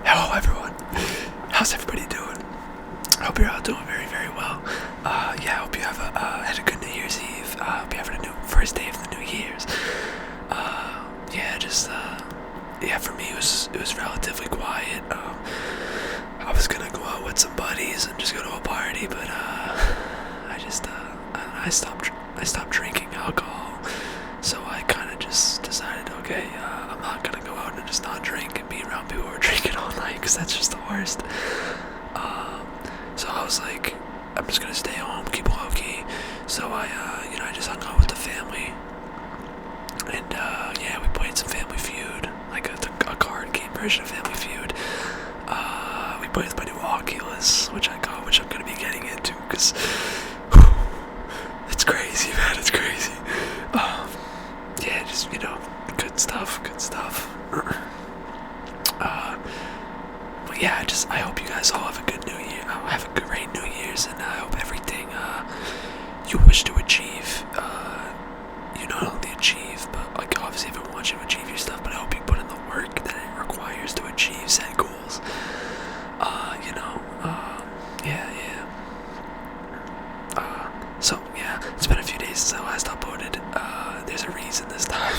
Hello everyone. How's everybody doing? I hope you're all doing very, very well. Yeah, I hope you have had a good New Year's Eve. I hope you're having a new first day of the New Year's. Yeah, for me it was relatively quiet. I was gonna go out with some buddies and just go to a party, but I stopped drinking alcohol. So I kind of just decided, okay, I'm not gonna go out and just not drink and be around people who are drinking all night, because that's just the worst. So I was like, I'm just gonna stay home, keep low key. So I just hung out with the family, and yeah, we played some Family Feud, like a card game version of Family Feud. We played with my new Oculus, which I got, which I'm gonna be getting into, because it's crazy, man, it's crazy. Yeah, just, good stuff. But yeah, I hope you guys all have a good New Year. Have a great New Year's, and I hope everything you wish to achieve, you not only achieve, but like obviously everyone wants you to achieve your stuff, but I hope you put in the work that it requires to achieve said goals. Yeah. So yeah, it's been a few days since I last uploaded. There's a reason this time.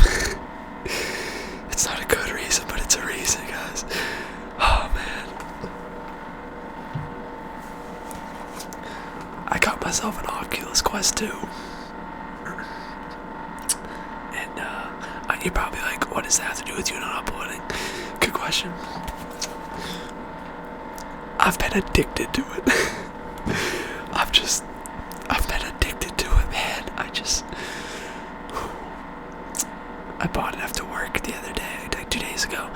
It's not a good reason, but it's a reason, guys. Oh man. I got myself an Oculus Quest 2. And you're probably like, what does that have to do with you not uploading? Good question. I've been addicted to it. I've been addicted to it, man. I bought it after work the other day, like 2 days ago.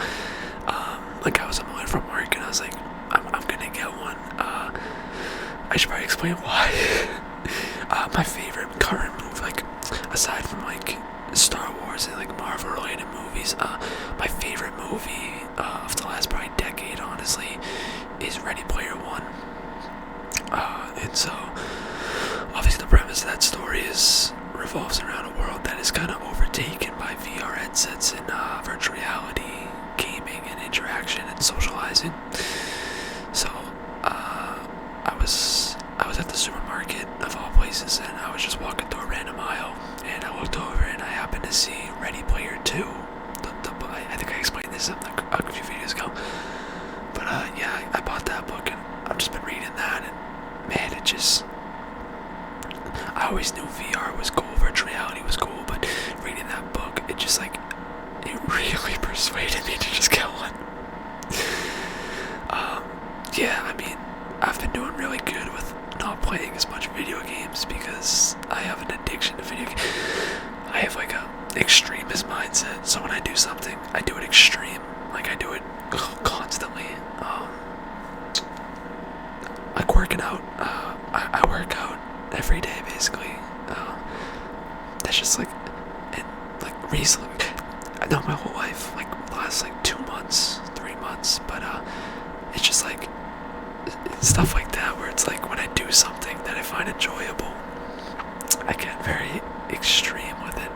Like I was on my way from work, and I was like, I'm gonna get one. I should probably explain why. My favorite current movie, like aside from like Star Wars and like Marvel related movies, my favorite movie of the last probably decade, honestly, is Ready Player One. And so obviously the premise of that story revolves around a world that is kind of overtaken by VR headsets and virtual reality, gaming and interaction and socializing. So I was at the supermarket of all places, and I was just walking through a random aisle, and I looked over and I happened to see Ready Player 2. I think I explained this a few videos ago. But yeah, I bought that book, and I've just been reading that, and man, I always knew VR was cool, virtual reality was cool, but reading that book, it really persuaded me to just get one. Yeah, I mean, I've been doing really good with not playing as much video games because I have an addiction to video games. I have like a extremist mindset, so when I do something, I do it extreme. Like I do it constantly. Like working out. I work out every day basically. That's just like, and like recently, not my whole life, like the last like 2 months, 3 months, but it's just like stuff like that where it's like when I do something that I find enjoyable, I get very extreme with it.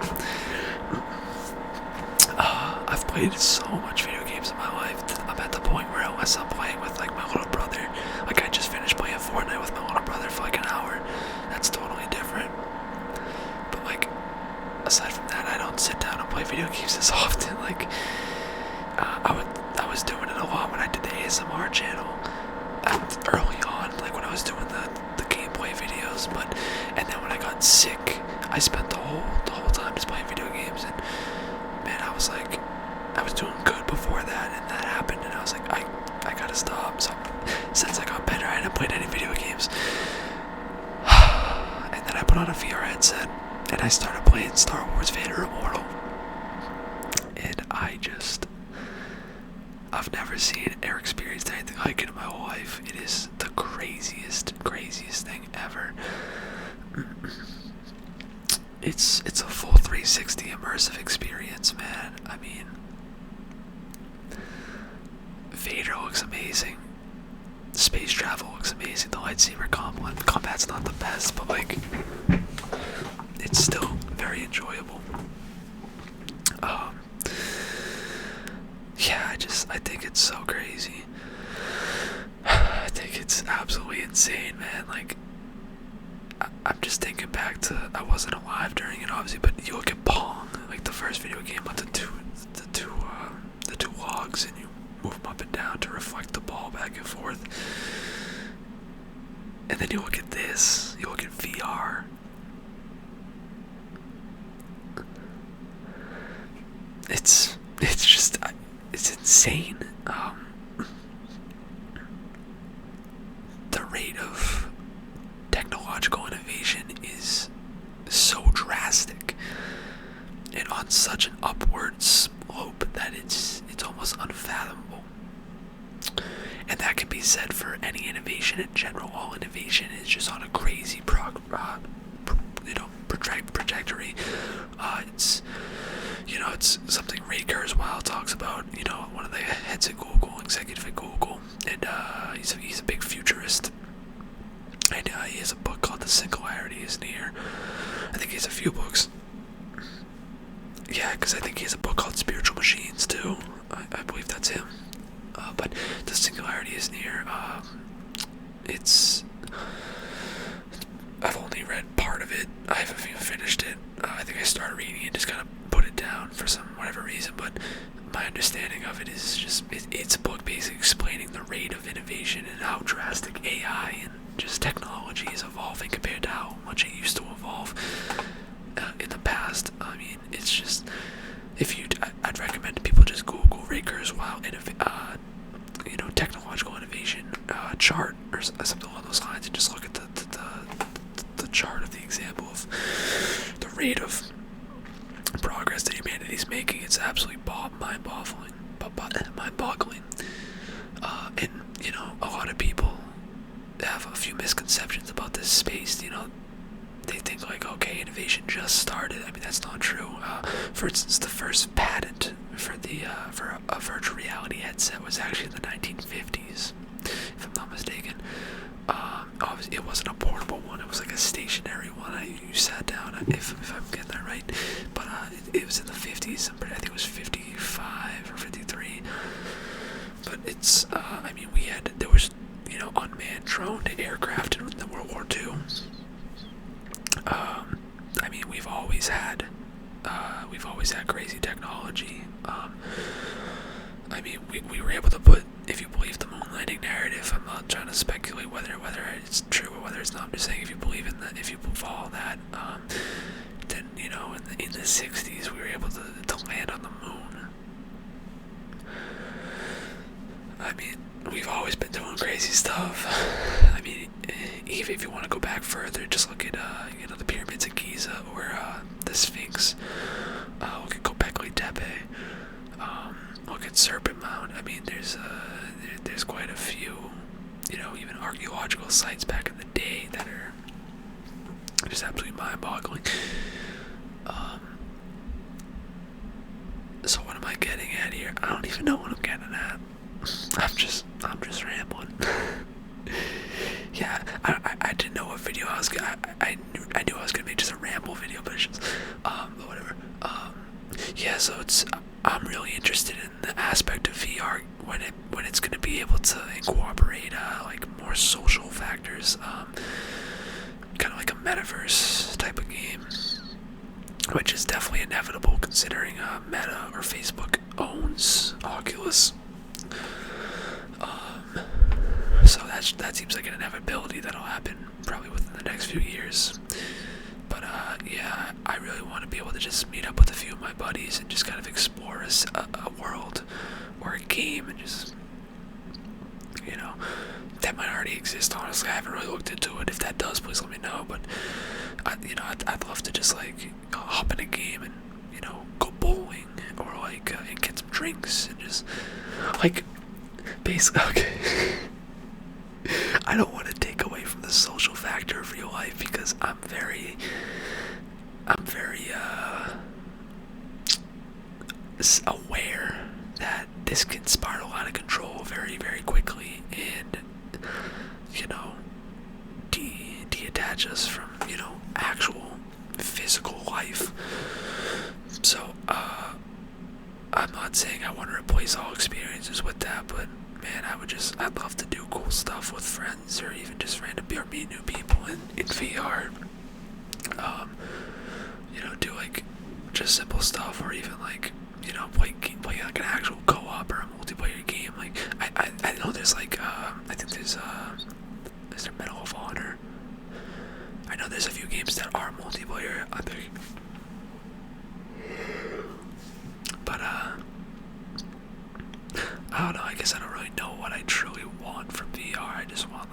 I've played so much video games in my life. I'm at the point where unless I'm playing with like my little brother, like I just finished playing Fortnite with my little brother for like an hour. That's totally different. But like, aside from that, I don't sit down and play video games as often. Like, I was doing it a lot when I did the ASMR channel early on, like when I was doing the gameplay videos. And then when I got sick, I spent the whole time just playing video games. And man, I was doing good before that, and that happened, and I was like, I gotta stop. So since I got better, I hadn't played any video games. And then I put on a VR headset, and I started playing Star Wars Vader Immortal. And I've never seen or experienced anything like it in my whole life. It is the craziest thing ever. It's a full 360 immersive experience, man. I mean, Vader looks amazing. Space travel looks amazing. The lightsaber combat's not the best, but like, it's still very enjoyable. Yeah, I think it's so crazy. just thinking back to, I wasn't alive during it obviously, but you look at Pong, like the first video game with the two logs, and you move them up and down to reflect the ball back and forth. And then you look at this, you look at VR. It's just, it's insane. The rate of technological innovation is so drastic and on such an upward slope that it's almost unfathomable. And that can be said for any innovation in general. All innovation is just on a crazy trajectory. It's something Ray Kurzweil talks about. One of the heads at Google, executive at Google, and he's a big futurist. And he has a book called The Singularity is Near. I think he has a few books. Yeah, because I think he has a book called Spiritual Machines too. I believe that's him. But The Singularity is Near. I've only read part of it. I haven't even finished it. I think I started reading it, just kind of put it down for whatever reason. But my understanding of it is just it's a book basically explaining the rate of innovation and how drastic AI and just technology is evolving compared to how much it used to evolve in the past. I mean, it's just, I'd recommend people just Google Ray Kurzweil technological innovation chart or something along those lines, and just look at the chart of the example of the rate of progress that humanity's making. It's absolutely mind-boggling. And a lot of people have a few misconceptions about this space. They think like, okay, innovation just started. I mean, that's not true. For instance, the first patent for a virtual reality headset was actually in the 1950s, if I'm not mistaken. Obviously, it wasn't a portable one. It was like a stationary one. You sat down, if I'm getting that right. But it was in the 50s. I think it was 55 or 53. But it's, there was, unmanned drone aircraft in the World War II. We've always had crazy technology. We were able to put, if you believe the moon landing narrative, I'm not trying to speculate whether it's true or whether it's not. I'm just saying if you believe in that, if you follow that, then in the 60s we were able to land on the moon. I mean, we've always been doing crazy stuff. I mean, even if you want to go back further, just look at the pyramids of Giza or the Sphinx. Look at Göbekli Tepe. Look at Serpent Mound. I mean, there's quite a few, even archaeological sites back in the day that are just absolutely mind-boggling. So what am I getting at here? I don't even know what I'm getting at. I'm just rambling. Yeah, I didn't know what video I was gonna. I knew I was gonna make just a ramble video, but it's just but whatever. Yeah, so I'm really interested in the aspect of VR when it's gonna be able to incorporate like more social factors, kind of like a metaverse type of game, which is definitely inevitable considering Meta or Facebook owns Oculus. So that seems like an inevitability that'll happen probably within the next few years. But yeah, I really want to be able to just meet up with a few of my buddies and just kind of explore a world or a game, and just that might already exist. Honestly, I haven't really looked into it. If that does, please let me know. But I'd love to just like hop in a game and go bowling or like and get some drinks and just like basically okay. I don't want to take away from the social factor of real life because I'm very aware that this can spiral out of control very, very quickly and detach us from actual physical life. So I'm not saying I want to replace all experiences with that, but man, I'd love to do cool stuff with friends or even just random or meet new people in VR. Do like just simple stuff, or even like play like an actual co-op or a multiplayer game. Like I know there's like I think there's is there Medal of Honor? I know there's a few games that are multiplayer, I think. But I don't know, I guess I don't really know what I truly want from VR. I just want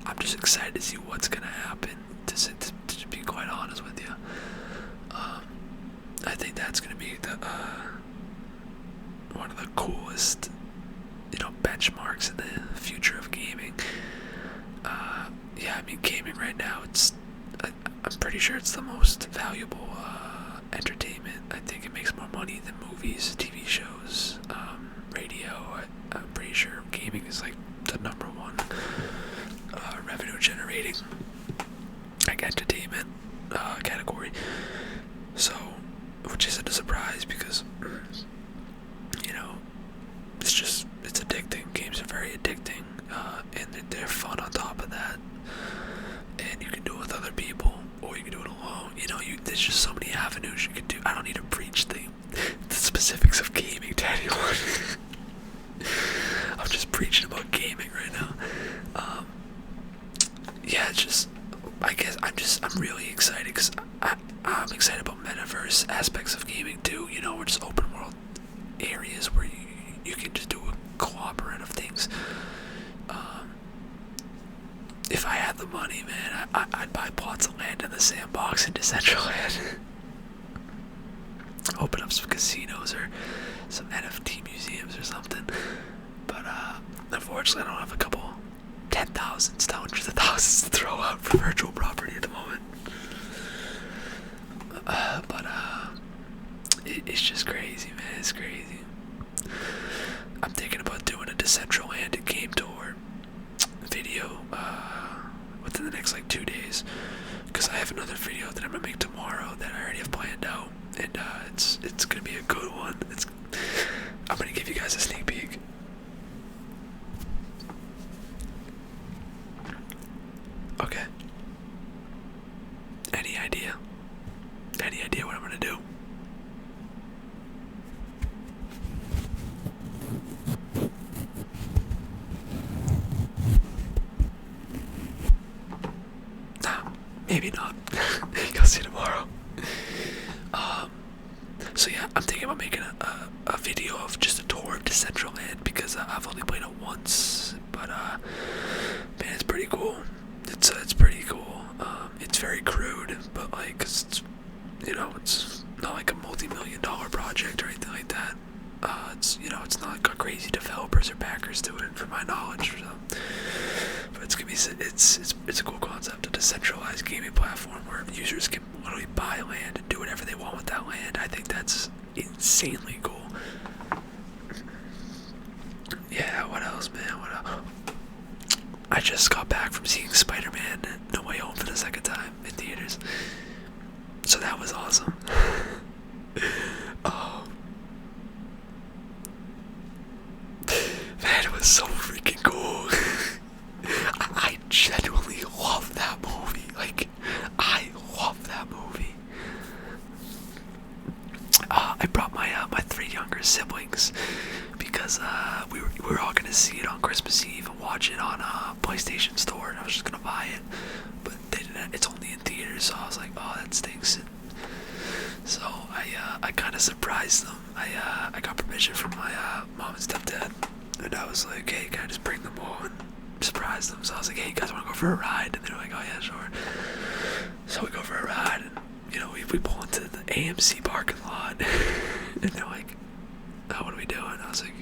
I'm just excited to see what's gonna happen, to be quite honest with you. I think that's gonna be the one of the coolest, benchmarks in the future of gaming. Yeah, I mean, gaming right now, I'm pretty sure it's the most valuable entertainment. I think it makes more money than movies, TV shows, radio. I'm pretty sure gaming is like the number one revenue generating entertainment category. So, which isn't a surprise because it's addicting. Games are very addicting, and they're fun on top of that. And you can do it with other people, or you can do it alone. There's just so many avenues you can do. I don't need to preach the specifics of gaming to anyone. I'm just preaching about gaming right now. Yeah, it's just, I guess I'm really excited because I'm excited about metaverse aspects of gaming too. We're just open world areas where you can just do a cooperative things. If I had the money, man, I'd buy plots of land in the sandbox in Decentraland. Open up some casinos or some NFT museums or something. But unfortunately, I don't have a couple 10,000s, hundreds of thousands to throw out for virtual property at the moment. But it's just crazy, man. It's crazy. I'm thinking about doing a Decentraland game tour video within the next 2 days, because I have another video that I'm gonna make tomorrow that I already have planned out, and it's gonna be a good one. I'm gonna give you guys a sneak peek. Okay. Any idea? Any idea what I'm gonna do? Nah, maybe not. You'll see tomorrow. So yeah, I'm thinking about making a video of just a tour of Decentraland, because I've only played it once, but man, it's pretty cool. It's pretty cool. It's very crude, but it's not like a multi-million-dollar project or anything like that. It's not got crazy developers or backers to it, from my knowledge. So. But it's gonna be it's a cool concept, a decentralized gaming platform where users can literally buy land and do whatever they want with that land. I think that's insanely cool. Yeah, what else, man? What else? I just got back from seeing Spider-Man No Way Home for the second time in theaters. So that was awesome. Oh. Man, it was so freaking cool. I genuinely love that movie. I love that movie. I brought my 3 younger siblings because we were all gonna see it on Christmas Eve and watch it on a PlayStation Store, and I was just gonna buy it, but they didn't. It's only in theaters, so I was like, oh, that stinks. So I kind of surprised them. I got permission from my mom and stepdad, and I was like, hey, can I just bring them all and surprise them? So I was like, hey, you guys want to go for a ride? And they were like, oh yeah, sure. So we go for a ride, and we pull into the AMC parking lot, and they're like, oh, what are we doing? I was like,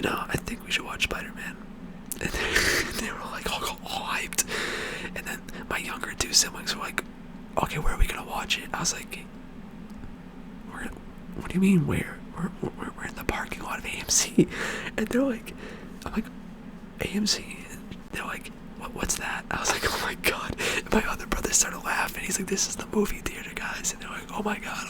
I think we should watch Spider-Man. And they were like all hyped. And then my younger 2 siblings were like, okay, where are we gonna watch it? I was like, what do you mean where? We're in the parking lot of AMC. And they're like, I'm like, AMC? And they're like, what's that? I was like, oh my god. And my other brother started laughing. He's like, this is the movie theater, guys. And they're like, oh my god.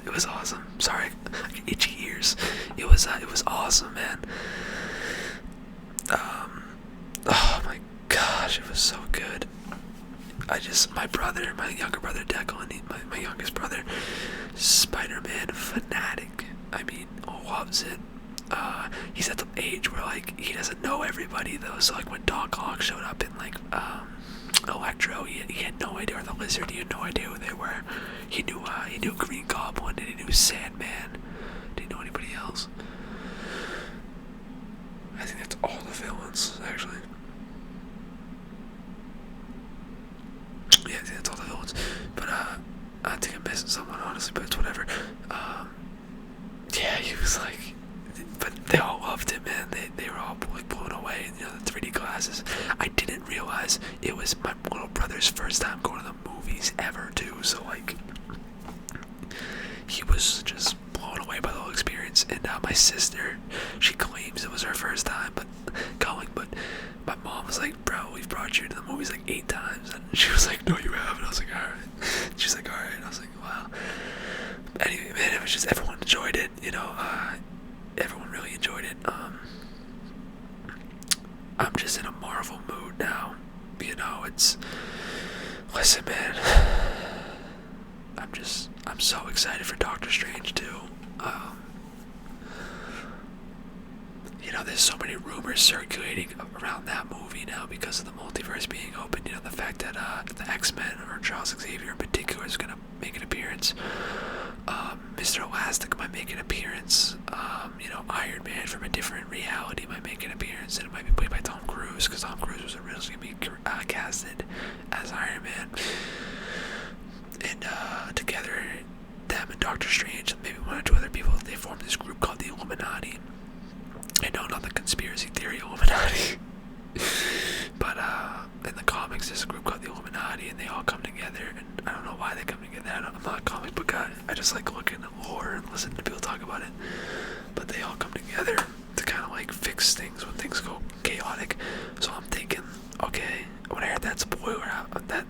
It was awesome. Sorry, I get itchy ears. It was awesome, man. Oh my god. gosh, it was so good. My younger brother Declan, my youngest brother, Spider-Man fanatic. I mean, loves it. He's at the age where like he doesn't know everybody though. So like when Doc Ock showed up in like Electro, he had no idea, or the Lizard, he had no idea who they were. He knew Green Goblin and he knew Sandman. Didn't know anybody else. I think that's all the villains actually. Yeah, I think that's all the villains. But I think I'm missing someone honestly, but it's whatever. Yeah, he was like, but they all loved it, man. They were all like blown away. You know, the 3D glasses. I didn't realize it was my little brother's first time going to the movies ever too. So like, he was just blown away by the whole experience. And my sister, she claims it was her first time, but my mom was like, bro, we've brought you to the movies like 8 times. And she was like, no, you haven't. I was like, alright. She's like, alright. I was like, wow. Anyway, man, it was just, everyone enjoyed it, you know, everyone really enjoyed it. I'm just in a Marvel mood now, you know, listen, man, I'm so excited for Doctor Strange too. You know, there's so many rumors circulating around that movie now because of the multiverse being open. You know, the fact that the X-Men, or Charles Xavier in particular, is going to make an appearance. Mr. Elastic might make an appearance. You know, Iron Man from a different reality might make an appearance, and it might be played by Tom Cruise, because Tom Cruise was originally going to be casted as Iron Man. And together, them and Doctor Strange, and maybe 1 or 2 other people, they formed this group called the Illuminati. I know, not the conspiracy theory Illuminati. But in the comics, there's a group called the Illuminati, and they all come together, and I don't know why they come together. I'm not a comic book guy. I just like looking at lore and listening to people talk about it. But they all come together to kind of like fix things when things go chaotic. So I'm thinking, okay, when I heard that spoiler, that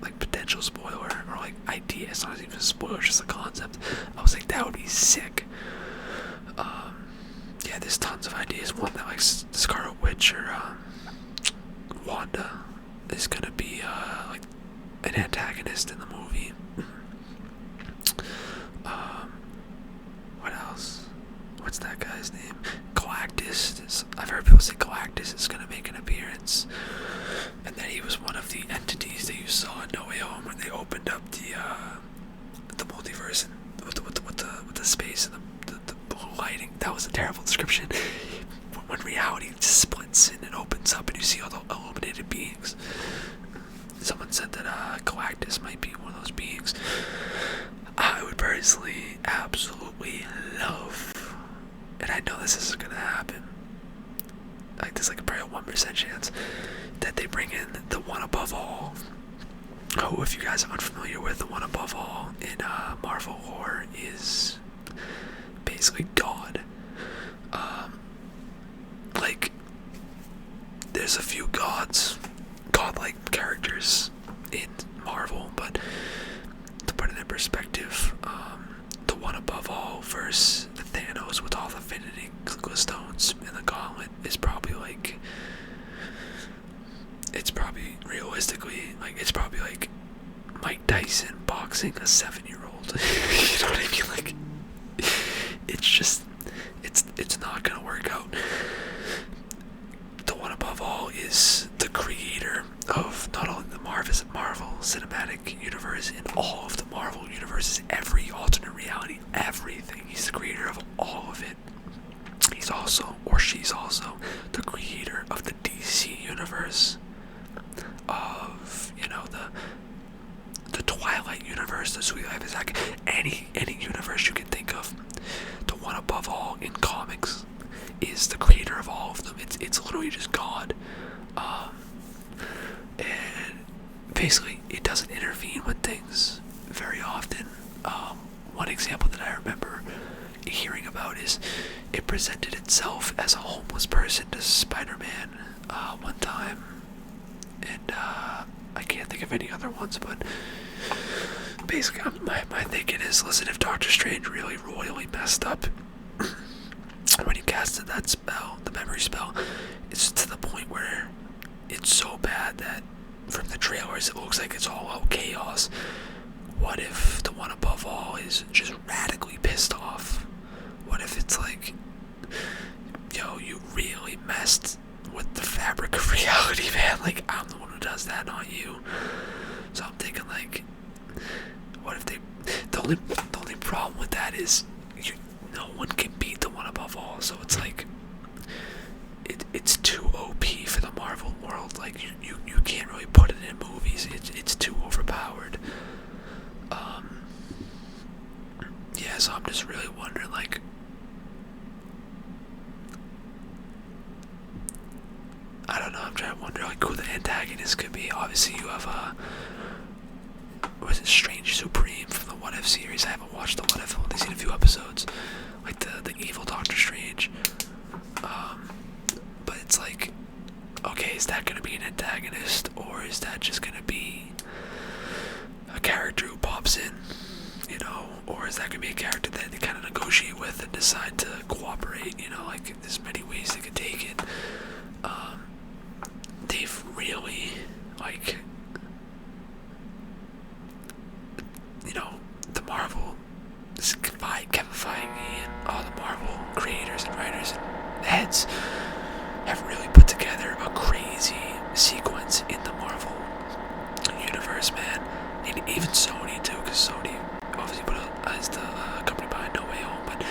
like potential spoiler, or like idea, it's not even a spoiler, it's just a concept, I was like, that would be sick. Yeah, there's tons of ideas. One that like Scarlet Witch or Wanda is gonna be like an antagonist in the movie. What else? What's that guy's name? Galactus. I've heard people say Galactus is gonna make an appearance, and that he was one of the entities that you saw in No Way Home when they opened up the multiverse and with the space and the blue lighting. That was a terrible description. When reality just splits and it opens up and you see all the illuminated beings. Someone said that Galactus might be one of those beings. I would personally absolutely love, and I know this is gonna happen, like there's like probably a 1% chance that they bring in the One Above All, who, if you guys are unfamiliar with, the One Above All in Marvel lore is basically God. Like, there's a few godlike characters in Marvel, but to put it in perspective, the One Above All versus the Thanos with all the Infinity Stones in the Gauntlet is probably like, it's probably realistically, like, it's probably like Mike Tyson boxing a 7-year-old. You know what I mean? Like, it's just, it's not gonna work out. The One Above All is the creator of not only the Marvel Cinematic Universe, in all of the Marvel universes, every alternate reality, everything. He's the creator of all of it. He's also, or she's also, the creator of the DC universe, of, you know, the Twilight universe, the Sweet Life of Zack, any universe you can think of. The One Above All in comics is the creator of all of them. It's literally just God. And basically it doesn't intervene with things very often. One example that I remember hearing about is it presented itself as a homeless person to Spider-Man one time, and I can't think of any other ones, but basically my thinking is, listen, if Doctor Strange really royally messed up when he casted that spell, the memory spell, it's to the point where it's so bad that from the trailers it looks like it's all out chaos. What if the one above all is just radically pissed off? What if it's like, yo, you really messed with the fabric of reality, man? Like, I'm the one who does that, not you. So I'm thinking, like, what if they... The only problem with that is no one can beat the one above all. So it's like, it's too OP for the Marvel world. Like, you can't really put it in movies. It's too overpowered. Yeah, so I'm just really wondering, like, I don't know, I'm trying to wonder, like, who the antagonist could be. Obviously, you have, was it Strange Supreme from the What If series? I haven't watched the What If, I've only seen a few episodes. Like, the evil Doctor Strange. But it's like, okay, is that gonna be an antagonist, or is that just gonna be a character who pops in, you know, or is that gonna be a character that they kind of negotiate with and decide to cooperate, you know, like, there's many ways they could take it. They've really, like, you know, the Marvel, Kevin Feige and all the Marvel creators and writers and heads have really put together a crazy sequence in the Marvel universe, man. And even Sony too, because Sony obviously put out as the company behind No Way Home, but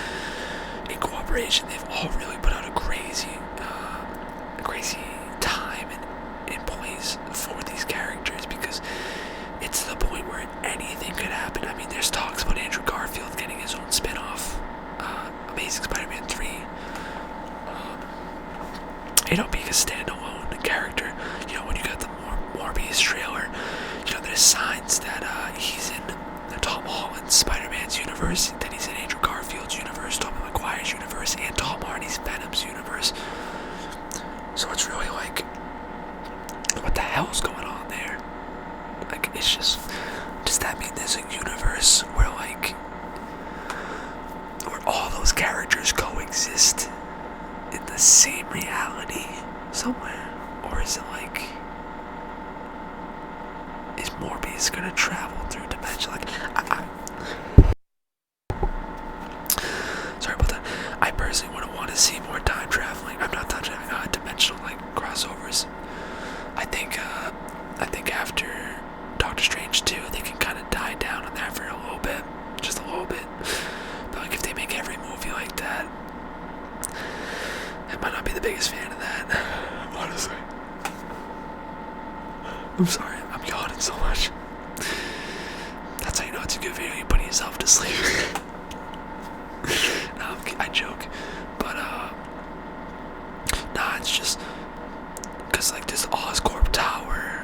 in cooperation, they've all really put out a crazy time in place for these characters, because it's to the point where anything could happen. I mean, there's talks about Andrew Garfield getting his own spin-off, Amazing Spider-Man 3. You know, being a standalone character. You know, when you got the Morbius trailer, you know, there's signs that he's in Tom Holland's Spider-Man's universe, that he's in Andrew Garfield's universe, Tobey Maguire's universe, and Tom Hardy's Venom's universe. So it's really like, what the hell's going on there? Like, it's just, does that mean there's a universe where, like, where all those characters coexist in the same reality somewhere? Or is it like, is Morbius gonna travel through dimension? Like, sorry about that. I personally wouldn't want to see more time traveling. I'm not time traveling, dimensional, like, crossovers. I think after Doctor Strange 2, they can kind of die down on that for a little bit, just a little bit. But like, if they make every movie like that, I might not be the biggest fan of that, honestly. I'm sorry, I'm yawning so much. That's how you know it's a good video. You're putting yourself to sleep. No, I joke, but nah, it's just because, like, this Oscorp Tower.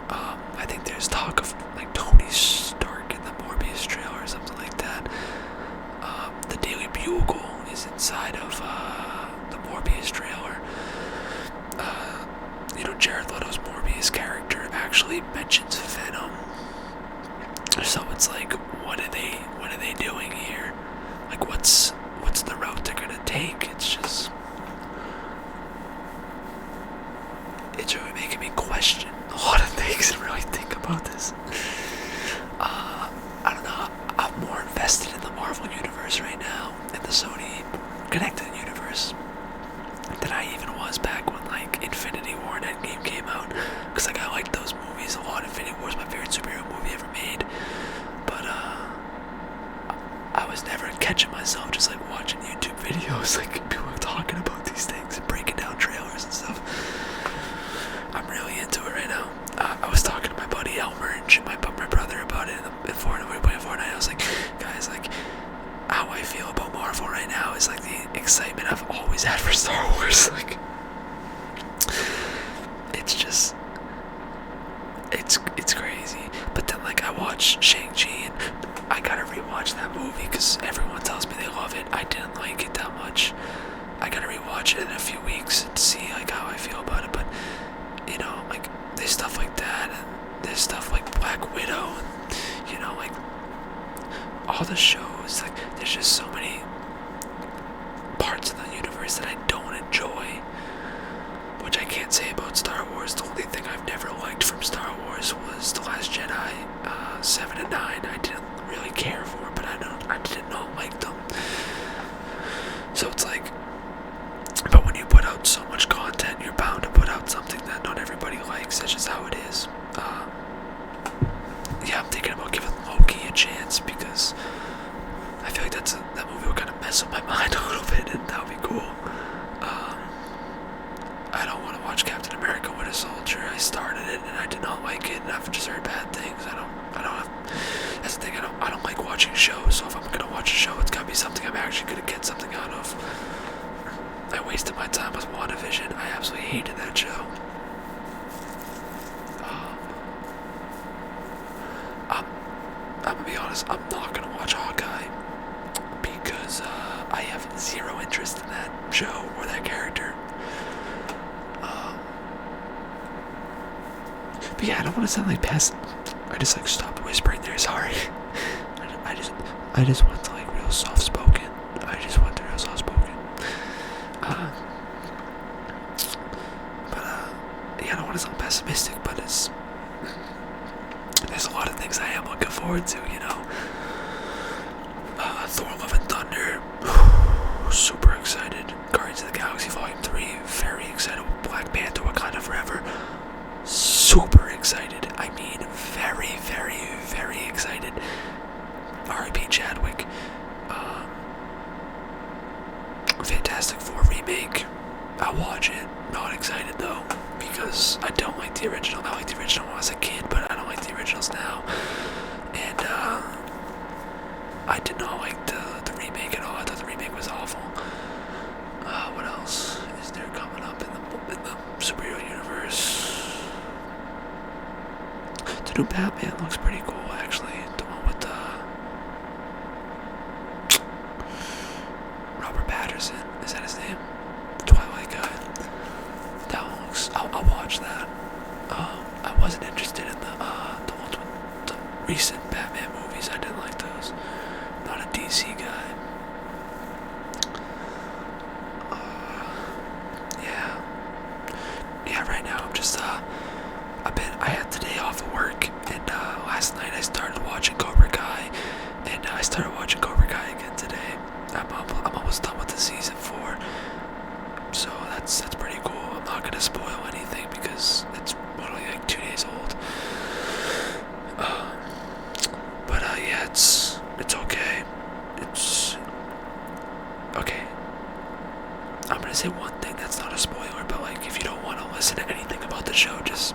I think there's talk of, like, Tony Stark in the Morbius trailer or something like that. The Daily Bugle is inside of the Morbius trailer. You know, Jared Leto's Morbius character actually mentions Venom. So it's like, what are they doing here? Like, what's the route they're gonna take? It's really making me question a lot of things and really think about this. I don't know, I'm more invested in the Marvel universe right now, and the Sony connected universe, than I even was back when, like, Infinity War and Endgame came out. Because, like, I liked those movies a lot. Infinity War is my favorite superhero movie ever made. But I was never catching myself just, like, watching YouTube videos, like, people talking about these things and breaking down trailers and stuff. I'm really into it right now. I was talking to my buddy Elmer and my brother about it in Fortnite. We were playing Fortnite. I was like, guys, like, how I feel about Marvel right now is like the excitement I've always had for Star Wars. Like, it's just, it's crazy. But then, like, I watched Shang-Chi and I gotta rewatch that movie because everyone tells me they love it. I didn't like it that much. I gotta rewatch it in a few weeks to see, like, how I feel about it. But, you know, like, there's stuff like that, and there's stuff like Black Widow, and, you know, like, all the shows, like, there's just so many parts of the universe that I don't enjoy, which I can't say about about Star Wars. The only thing I've never liked from Star Wars was The Last Jedi, 7 and 9. I didn't really care for, but I did not like them. So it's like, but when you put out so much content, you're bound to put out something that not everybody likes. That's just how it is. Yeah, I'm thinking about giving Loki a chance because I feel like that movie will kind of mess with my mind a little bit, and that would be cool. I don't want to watch Captain America Winter Soldier. I started it and I did not like it, and I've just heard bad things. That's the thing. I don't like watching shows. So if I'm gonna watch a show, it's gotta be something I'm actually gonna get something out of. I wasted my time with WandaVision. I absolutely hated that show. I'm gonna be honest. I'm not gonna watch Hawkeye because I have zero interest in that show or that character. But yeah, I don't want to sound like past. I just like stopped whispering there. Sorry. I just went to like real soft spoken. I just went to real soft spoken. Yeah, I don't want to sound pessimistic, but there's a lot of things I am looking forward to. You know, Thor: Love and Thunder. Super excited. Guardians of the Galaxy Volume 3. Very excited. Black Panther: Wakanda Forever. Super excited. I mean, very, very, very excited. R.I.P. Chadwick. Fantastic Four remake. I'll watch it. Not excited though, because I don't like the original. I liked the original when I was a kid, but I don't like the originals now. And I did not like the remake at all. I thought the remake was awful. What else is there coming up in the superhero universe? The new Batman looks pretty cool, actually. The one with Robert Patterson. Is that his name? The Twilight guy. That one looks. I'll watch that. I wasn't interested in the ones with the recent Batman movies. I didn't like those. Not a DC guy. Yeah. Right now I'm just I had today off of work, and last night I started watching Cobra Kai, and I started watching Cobra Kai again today. I'm almost done with the season 4, so that's pretty cool. I'm not gonna spoil anything because it's only like 2 days old. But yeah, it's okay. It's okay. I'm gonna say one thing that's not a spoiler, but like if you don't want to listen to anything about the show, just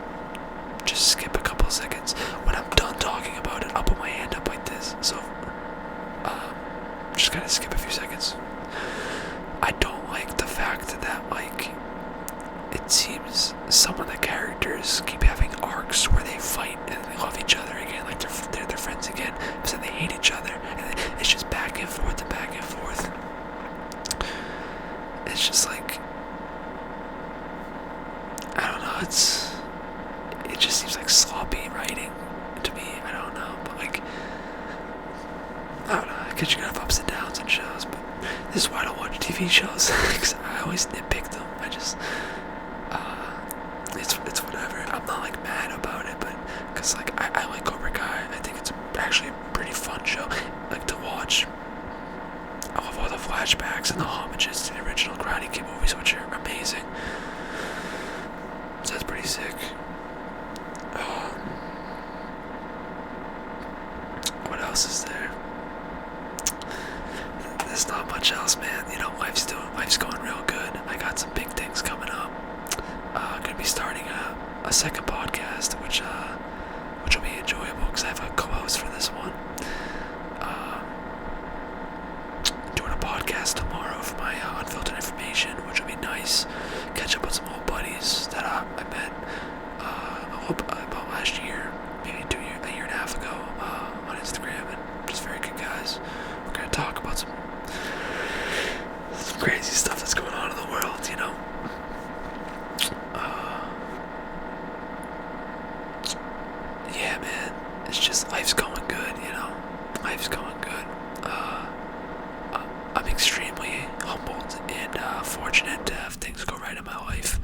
skip a couple seconds. When I'm done talking about it, I'll put my hand up like this. So, just gotta skip a few seconds. I don't like the fact that, like, it seems some of the characters keep having arcs where they fight and they love each other again, like they're friends again, but then they hate each other, and it's just back and forth and back and forth. It's just like, I don't know, it just seems like sloppy writing to me. I don't know, but like, I don't know, because you can have ups and downs in shows, but this is why I don't watch TV shows, because I always nitpick them. I just, it's whatever. I'm not like mad about it, but, because like, I like Cobra Kai. I think it's actually a pretty fun show, like, to watch. I love all the flashbacks and the homages to the original Karate Kid movies, which are amazing. So that's pretty sick. What else is there? There's not much else, man. You know, life's going real good. I got some big things coming up. Gonna be starting a second podcast, which will be enjoyable because I have a co-host for this one. Doing a podcast tomorrow for my Unfiltered Information, which will be nice. Catch up with some old buddies that I met about last year, maybe a year and a half ago, on Instagram, and just very good guys. We're gonna talk about some crazy stuff that's going on in the world, you know. Yeah, man, it's just life's going good, you know. Life's going good. I'm extremely humbled and fortunate to have things go right in my life.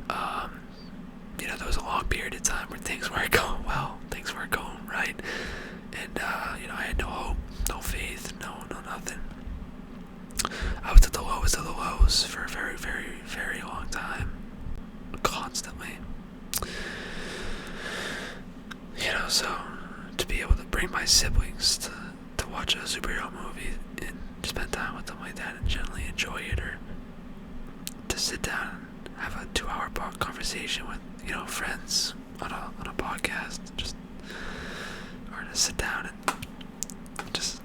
There was a long period of time where things weren't going well, things weren't going right, and I had no hope, no faith, no nothing. I was at the lowest of the lows for a very, very, very long time, constantly. So to be able to bring my siblings to watch a superhero movie and spend time with them like that and generally enjoy it, or to sit down and have a 2-hour conversation with friends on a podcast, or to sit down and just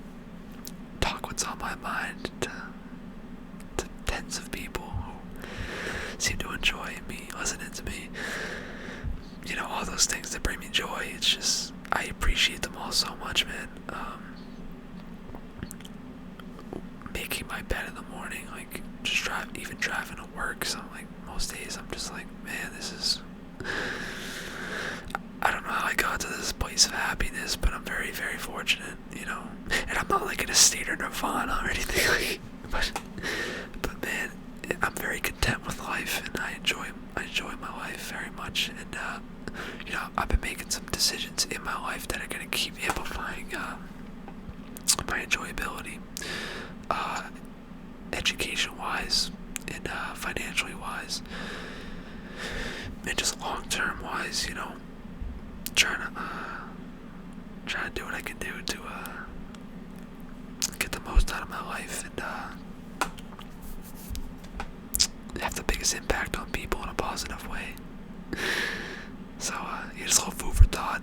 talk what's on my mind to tens of people who seem to enjoy me listening to me. All those things that bring me joy. It's just, I appreciate them all so much, man. Making my bed in the morning, like just driving to work. So like most days, I'm just like, man, this is. I don't know how I got to this place of happiness, but I'm very, very fortunate, And I'm not like in a state of nirvana or anything but man, I'm very content with life, and I enjoy my life very much. And I've been making some decisions in my life that are gonna keep amplifying my enjoyability, education-wise and financially wise, and just long-term wise. Trying to do what I can do to get the most out of my life and have the biggest impact on people in a positive way. So just a little food for thought.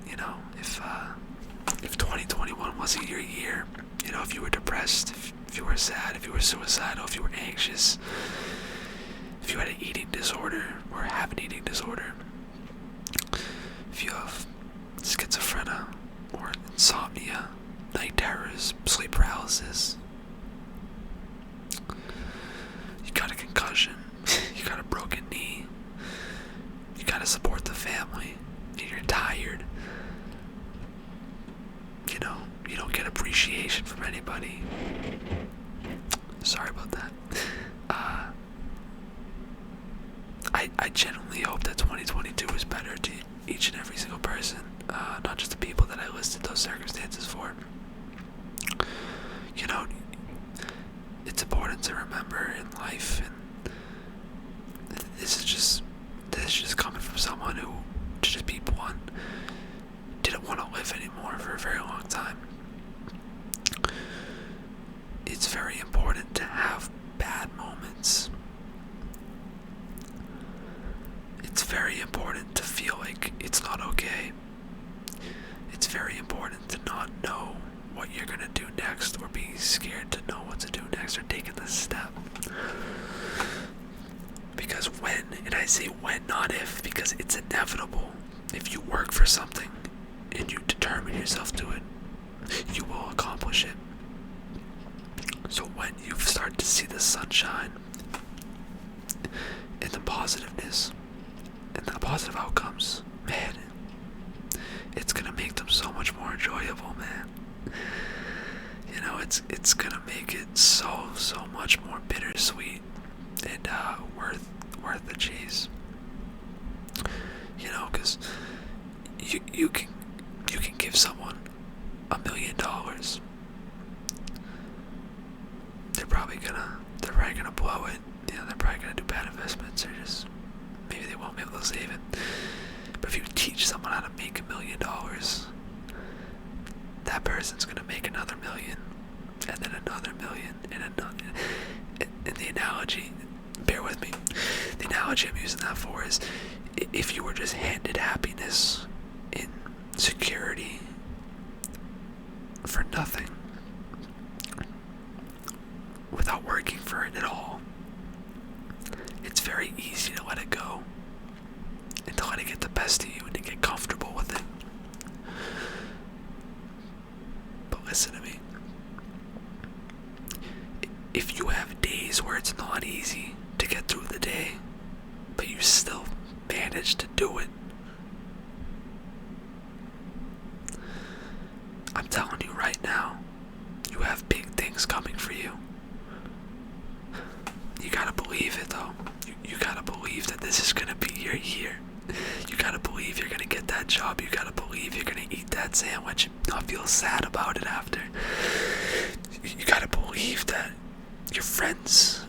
If 2021 wasn't your year, if you were depressed, if you were sad, if you were suicidal, if you were anxious, if you had an eating disorder or have an eating disorder, if you have schizophrenia or insomnia, night terrors, sleep paralysis, you got a concussion, you got a broken knee, you gotta support the family, and you're tired, you don't get appreciation from anybody. Sorry about that. I genuinely hope that 2022 is better to each and every single person, not just the people that I listed those circumstances for. It's important to remember in life, and this is just coming from someone who, to just be blunt, didn't want to live anymore for a very long time. It's very important to have bad moments. It's very important to feel like it's not okay. It's very important to not know what you're gonna do next, or be scared to know what to do next, or taking the step. Because when, and I say when, not if, because it's inevitable. If you work for something and you determine yourself to it, you will accomplish it. So when you start to see the sunshine and the positiveness and the positive outcomes, man, it's gonna make them so much more enjoyable, man. It's gonna make it so much more bittersweet and worth the chase. Because you can give someone $1 million. They're probably gonna blow it. They're probably gonna do bad investments, or just maybe they won't be able to save it. But if you teach someone how to make $1 million, that person's gonna make another million, and then another million, and another. And the analogy, bear with me, the analogy I'm using that for is, if you were just handed happiness in security for nothing, without working for it at all, it's very easy to let it go, and to let it get the best of you, and to get comfortable with it. But listen to me. If you have days where it's not easy to get through the day, but you still manage to do it, I'm telling you right now, you have big things coming for you. You gotta believe it, though. You gotta believe that this is gonna be you're here. You gotta believe you're gonna get that job. You gotta believe you're gonna eat that sandwich and not feel sad about it after. You gotta believe that your friends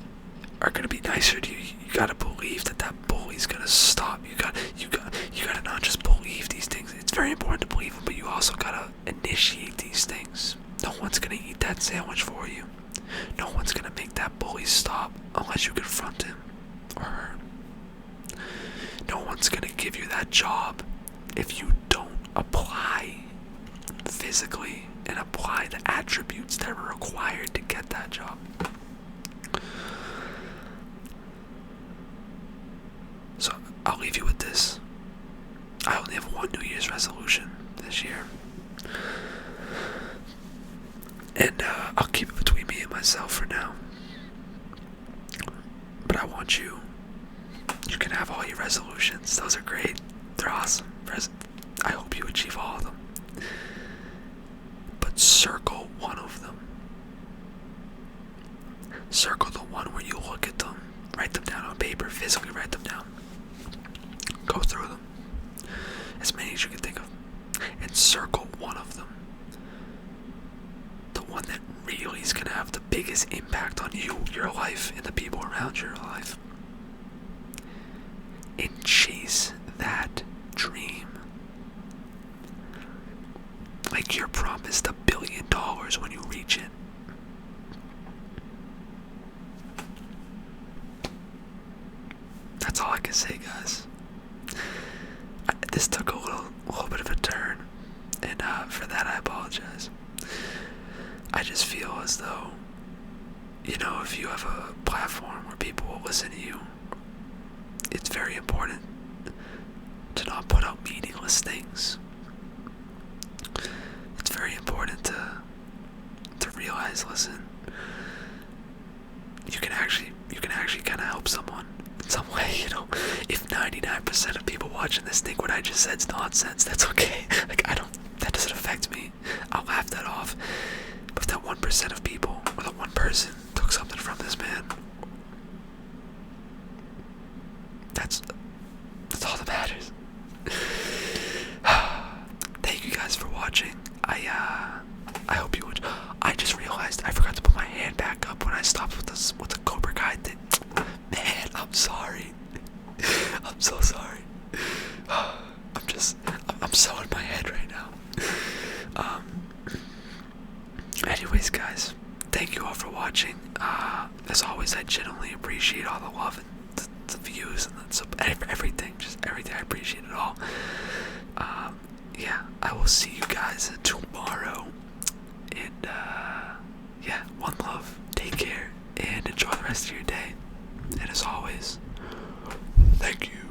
are gonna be nicer to you. You gotta believe that that bully's gonna stop. You gotta not just believe these things. It's very important to believe them, but you also gotta initiate these things. No one's gonna eat that sandwich for you. No one's gonna make that bully stop unless you confront him or her. No one's gonna give you that job if you don't apply physically and apply the attributes that are required to get that job. So I'll leave you with this. I only have one New Year's resolution this year. And I'll keep it between me and myself for now. But I want you can have all your resolutions. Those are great. They're awesome. I hope you achieve all of them. But circle one of them. Circle the one where you look at them, write them down on paper, physically write them down. Go through them. As many as you can think of. And circle one of them. The one that really is going to have the biggest impact on you, your life, and the people around your life. And chase that dream. Like you're promised $1 billion when you reach it. That's all I can say, guys. This took a little bit of a turn, and for that I apologize. I just feel as though, if you have a platform where people will listen to you, it's very important to not put out meaningless things. It's very important to realize, listen, you can actually kind of help someone in some way, If 99% of people watching this think what I just said is nonsense, that's okay. That doesn't affect me. I'll laugh that off. But if that 1% of people, or the one person, took something from this man, that's all that matters. Thank you guys for watching. I hope you would. I just realized I forgot to put my hand back up when I stopped with the Cobra Kai thing. Man, I'm sorry. I'm so sorry. I'm so in my head right now. Anyways, guys, thank you all for watching. As always, I genuinely appreciate all the love and the views and everything. Just everything. I appreciate it all. Yeah, I will see you guys tomorrow. And one love. Take care and enjoy the rest of your day. And as always, thank you.